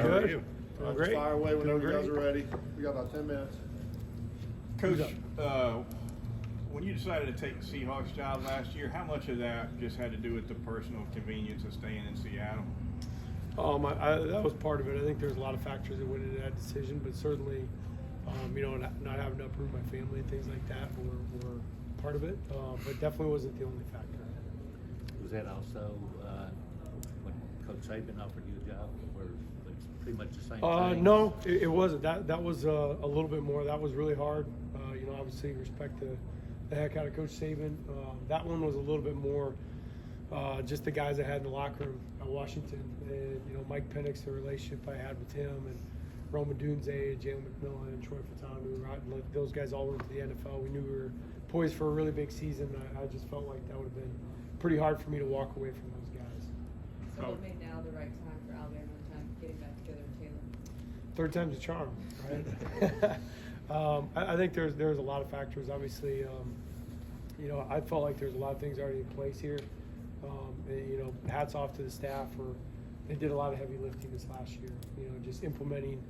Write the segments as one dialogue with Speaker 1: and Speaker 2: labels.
Speaker 1: How are you?
Speaker 2: Doing
Speaker 3: Great.
Speaker 2: Fire away whenever
Speaker 3: Doing
Speaker 2: you guys
Speaker 3: great.
Speaker 2: are ready. We got about 10 minutes.
Speaker 1: Coach, when you decided to take the Seahawks job last year, how much of that just had to do with the personal convenience of staying in Seattle?
Speaker 3: That was part of it. I think there's a lot of factors that went into that decision, but certainly, not having to uproot my family and things like that were part of it. But definitely wasn't the only factor.
Speaker 4: Was that also when Coach Saban offered you a job, or it's pretty much the same thing?
Speaker 3: No, it wasn't. That was a little bit more. That was really hard. Obviously respect the heck out of Coach Saban. That one was a little bit more just the guys I had in the locker room at Washington, and Mike Penix, the relationship I had with him, and Roman Dunze, Jalen McMillan, and Troy Fautanu. Those guys all went to the NFL. We knew we were poised for a really big season. I just felt like that would have been pretty hard for me to walk away from those guys.
Speaker 5: So what made now the right time for Alabama and time getting back together with Taylor?
Speaker 3: Third time's a charm, right? I think there's a lot of factors. Obviously, I felt like there's a lot of things already in place here. Hats off to the staff they did a lot of heavy lifting this last year. Just implementing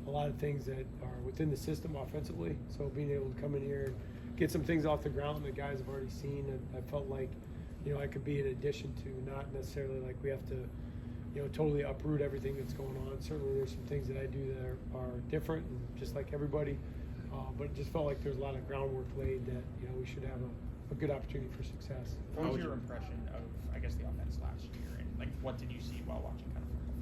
Speaker 3: a lot of things that are within the system offensively. So being able to come in here and get some things off the ground that guys have already seen, and I felt like I could be an addition to, not necessarily like we have to totally uproot everything that's going on. Certainly there's some things that I do that are different, and just like everybody, but it just felt like there's a lot of groundwork laid that we should have a good opportunity for success.
Speaker 6: What was your impression of, I guess, the offense last year, and like what did you see while watching kind of from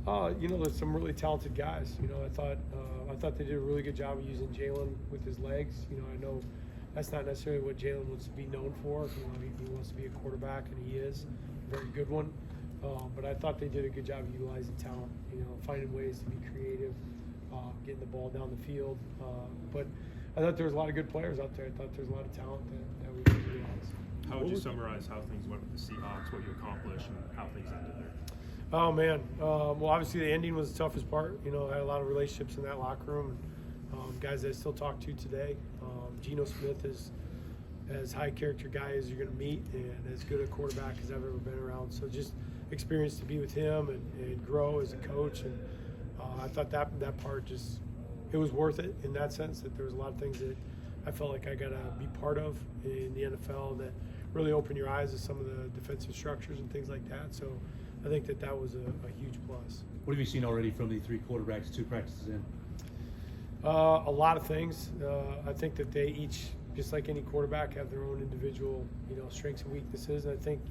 Speaker 6: afar?
Speaker 3: There's some really talented guys. I thought they did a really good job of using Jalen with his legs. I know that's not necessarily what Jalen wants to be known for. He wants to be a quarterback, and he is a very good one. But I thought they did a good job of utilizing talent. Finding ways to be creative, getting the ball down the field. But I thought there was a lot of good players out there. I thought there's a lot of talent that we could utilize.
Speaker 7: How would you summarize how things went with the Seahawks, what you accomplished, and how things ended there?
Speaker 3: Oh, man. Well, obviously the ending was the toughest part. I had a lot of relationships in that locker room, and guys that I still talk to today. Geno Smith is as high character guy as you're going to meet, and as good a quarterback as I've ever been around. So just experience to be with him and grow as a coach. And I thought that part it was worth it in that sense, that there was a lot of things that I felt like I got to be part of in the NFL that really open your eyes to some of the defensive structures and things like that. So I think that was a huge plus.
Speaker 4: What have you seen already from the three quarterbacks, 2 practices in?
Speaker 3: A lot of things. I think that they each, just like any quarterback, have their own individual, strengths and weaknesses. And I think,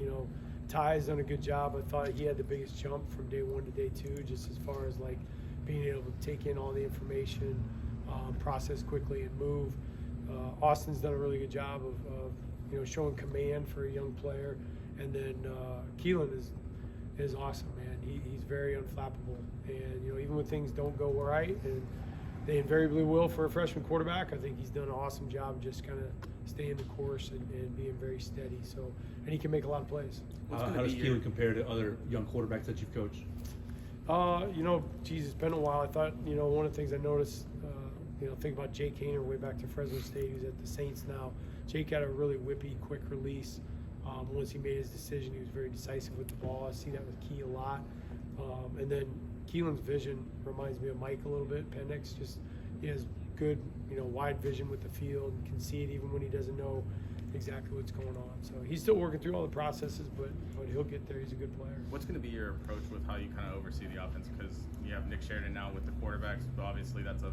Speaker 3: Ty's done a good job. I thought he had the biggest jump from day 1 to day 2, just as far as like being able to take in all the information, process quickly and move. Austin's done a really good job of showing command for a young player. And then Keelan is awesome, man. He's very unflappable. And, even when things don't go right, and they invariably will for a freshman quarterback, I think he's done an awesome job just kind of staying the course and being very steady. So, and he can make a lot of plays.
Speaker 4: How does Keelan compare to other young quarterbacks that you've coached?
Speaker 3: It's been a while. I thought, one of the things I noticed, think about Jake Hayner way back to Fresno State, who's at the Saints now. Jake had a really whippy, quick release. Once he made his decision, he was very decisive with the ball. I see that with Key a lot. And then Keelan's vision reminds me of Mike a little bit. Penix, he has good, wide vision with the field and can see it even when he doesn't know exactly what's going on. So he's still working through all the processes, but he'll get there. He's a good player.
Speaker 6: What's going to be your approach with how you kind of oversee the offense? Because you have Nick Sheridan now with the quarterbacks, but obviously that's a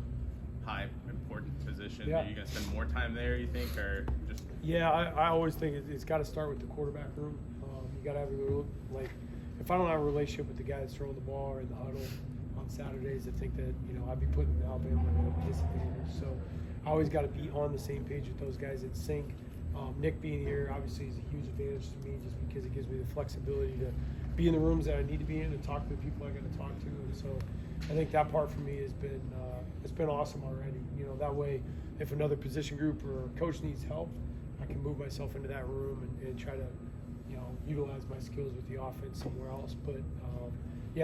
Speaker 6: high important position.
Speaker 3: Yeah.
Speaker 6: Are you going to spend more time there, you think, or just?
Speaker 3: Yeah, I always think it's got to start with the quarterback room. You got to have if I don't have a relationship with the guy that's throwing the ball or in the huddle on Saturdays, I think that I'd be putting Alabama at a disadvantage. So I always got to be on the same page with those guys in sync. Nick being here obviously is a huge advantage to me, just because it gives me the flexibility to be in the rooms that I need to be in and talk to the people I got to talk to. And so I think that part for me has been it's been awesome already. That way, if another position group or coach needs help, I can move myself into that room and try to utilize my skills with the offense somewhere else. But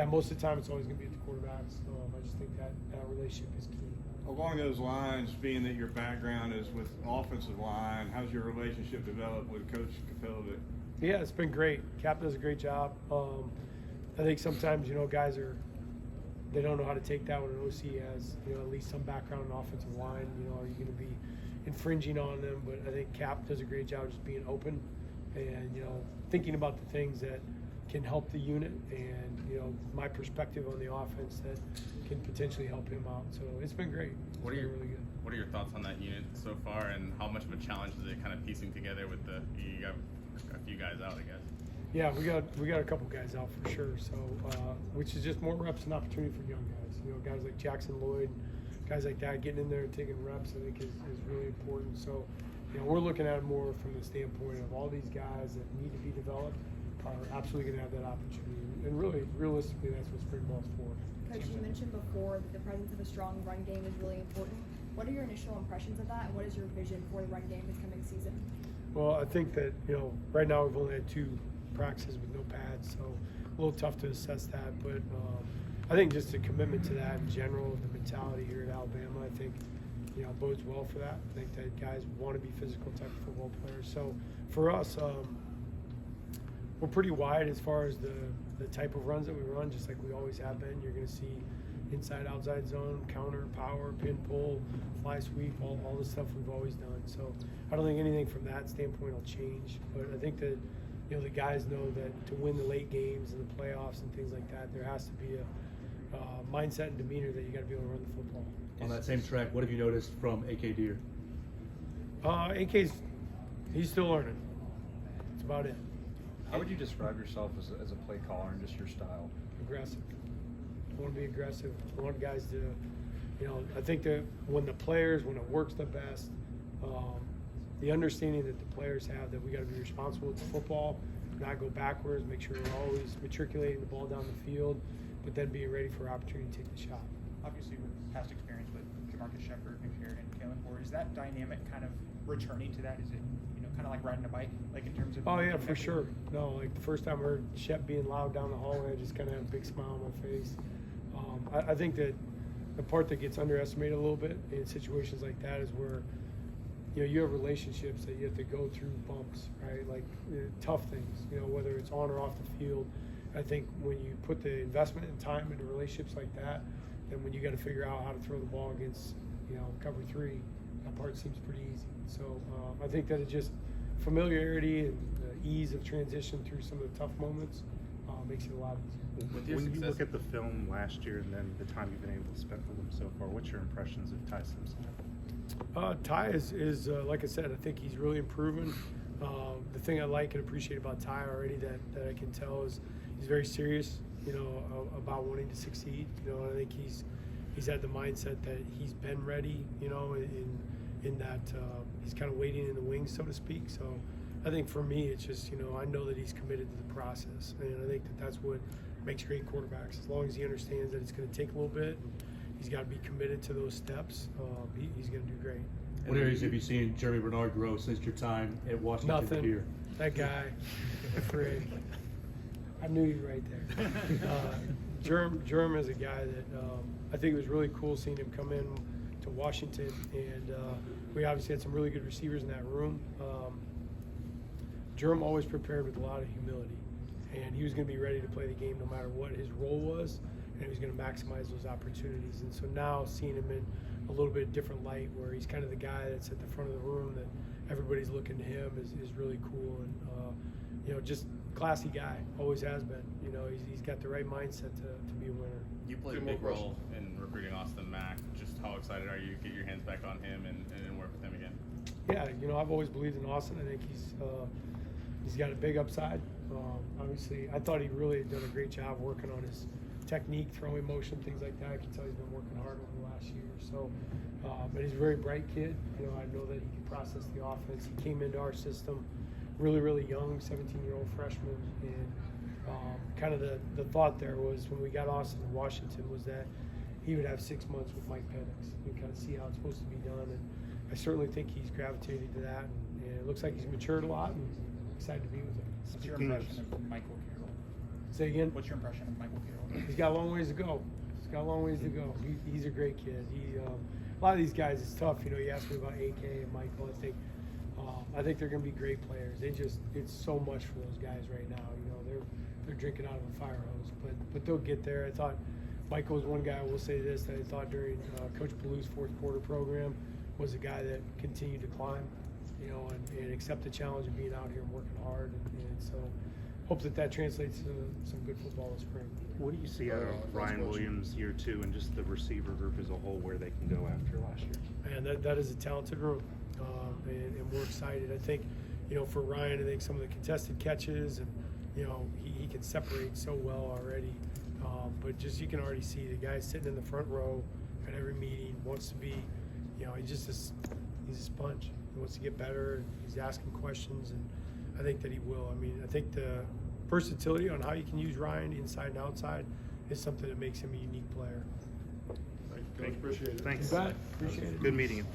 Speaker 3: most of the time it's always going to be at the quarterbacks. I just think that relationship is key.
Speaker 1: Along those lines, being that your background is with offensive line, how's your relationship developed with Coach Kapilovic?
Speaker 3: Yeah, it's been great. Cap does a great job. I think sometimes, guys are they don't know how to take that when an OC has, you know, at least some background in offensive line. You know, are you going to be infringing on them? But I think Cap does a great job just being open and, you know, thinking about the things that can help the unit and, you know, my perspective on the offense that can potentially help him out. So it's been great.
Speaker 6: What are your
Speaker 3: really good.
Speaker 6: What are your thoughts on that unit so far, and how much of a challenge is it kind of piecing together with you got a few guys out, I guess?
Speaker 3: Yeah, we got a couple guys out for sure. So, which is just more reps and opportunity for young guys. You know, guys like Jackson Lloyd, guys like that, getting in there and taking reps, I think is really important. So, you know, we're looking at it more from the standpoint of all these guys that need to be developed are absolutely going to have that opportunity. And really, realistically, that's what spring ball's for.
Speaker 2: Coach, you mentioned before that the presence of a strong run game is really important. What are your initial impressions of that, and what is your vision for the run game this coming season?
Speaker 3: Well, I think that, you know, right now we've only had 2 practices with no pads, so a little tough to assess that. But I think just a commitment to that in general, the mentality here at Alabama, I think, you know, bodes well for that. I think that guys want to be physical type of football players. So for us, we're pretty wide as far as the type of runs that we run, just like we always have been. You're going to see inside, outside zone, counter, power, pin, pull, fly sweep, all the stuff we've always done. So I don't think anything from that standpoint will change. But I think that, you know, the guys know that to win the late games and the playoffs and things like that, there has to be a mindset and demeanor that you got to be able to run the football.
Speaker 8: On that same track, what have you noticed from AK Deer?
Speaker 3: He's still learning. That's about it.
Speaker 9: How would you describe yourself as a play caller and just your style?
Speaker 3: Aggressive. I want to be aggressive. I want guys to, you know, I think that when it works the best, the understanding that the players have that we got to be responsible with the football, not go backwards, make sure we're always matriculating the ball down the field, but then being ready for opportunity to take the shot.
Speaker 10: Obviously, with past experience with Jamarcus Shepard, Nick Sheridan, Kalen Ford, is that dynamic kind of returning to that? Is it, you know, kind of like riding a bike, like in terms of?
Speaker 3: Oh yeah, for sure. No, like the first time I heard Shep being loud down the hallway, I just kind of had a big smile on my face. I think that the part that gets underestimated a little bit in situations like that is where, you know, you have relationships that you have to go through bumps, right? Like tough things, you know, whether it's on or off the field. I think when you put the investment and time into relationships like that, then when you got to figure out how to throw the ball against, you know, cover 3, that part seems pretty easy. So I think that it's just familiarity and the ease of transition through some of the tough moments makes it a lot easier.
Speaker 7: When you look at the film last year and then the time you've been able to spend with him so far, what's your impressions of Ty Simpson?
Speaker 3: Ty is like I said, I think he's really improving. The thing I like and appreciate about Ty already that I can tell is he's very serious, you know, about wanting to succeed. You know, I think he's had the mindset that he's been ready, you know, in that he's kind of waiting in the wings, so to speak. So I think for me, it's just, you know, I know that he's committed to the process, and I think that that's what makes great quarterbacks. As long as he understands that it's going to take a little bit, and he's got to be committed to those steps, he's going to do great.
Speaker 8: What areas have you seen Jeremy Bernard grow since your time at Washington?
Speaker 3: Nothing.
Speaker 8: Here?
Speaker 3: That guy, Frig. I knew you right there. Jerm is a guy that I think it was really cool seeing him come in to Washington, and we obviously had some really good receivers in that room. Jerm always prepared with a lot of humility, and he was going to be ready to play the game no matter what his role was, and he was going to maximize those opportunities. And so now seeing him in a little bit different light, where he's kind of the guy that's at the front of the room that everybody's looking to him, is really cool. And you know, just classy guy, always has been. You know, he's got the right mindset to be a winner.
Speaker 6: You played a big role in recruiting Austin Mack. Just how excited are you to get your hands back on him and work with him again?
Speaker 3: Yeah, you know, I've always believed in Austin. I think he's got a big upside. Obviously, I thought he really had done a great job working on his technique, throwing motion, things like that. I can tell he's been working hard over the last year. So, but he's a very bright kid. You know, I know that he can process the offense. He came into our system really, really young, 17-year-old freshman. And kind of the thought there was when we got Austin to Washington was that he would have 6 months with Mike Penix and kind of see how it's supposed to be done. And I certainly think he's gravitated to that. And it looks like he's matured a lot, and excited to be with him.
Speaker 10: What's your impression of Michael Carroll?
Speaker 3: Say again?
Speaker 10: What's your impression of Michael Carroll?
Speaker 3: He's got a long ways to go. He's a great kid. A lot of these guys, it's tough. You know, you asked me about AK and Michael. I think they're going to be great players. It's so much for those guys right now. You know, they're drinking out of a fire hose, but they'll get there. I thought Michael was one guy, I will say this, that I thought during Coach Blue's fourth quarter program was a guy that continued to climb, you know, and accept the challenge of being out here and working hard. And so hope that translates to some good football this spring.
Speaker 7: What do you see out of Ryan Williams year 2 and just the receiver group as a whole, where they can go after last year?
Speaker 3: And that is a talented room, and we're excited. I think, you know, for Ryan, I think some of the contested catches and, you know, he can separate so well already. But just you can already see the guy sitting in the front row at every meeting, wants to be, you know, he's a sponge. He wants to get better, and he's asking questions, and I think that he will. I mean, I think the versatility on how you can use Ryan inside and outside is something that makes him a unique player.
Speaker 8: Thank you, Coach. Appreciate it.
Speaker 7: Thanks.
Speaker 3: You bet. Appreciate it.
Speaker 7: Good meeting you.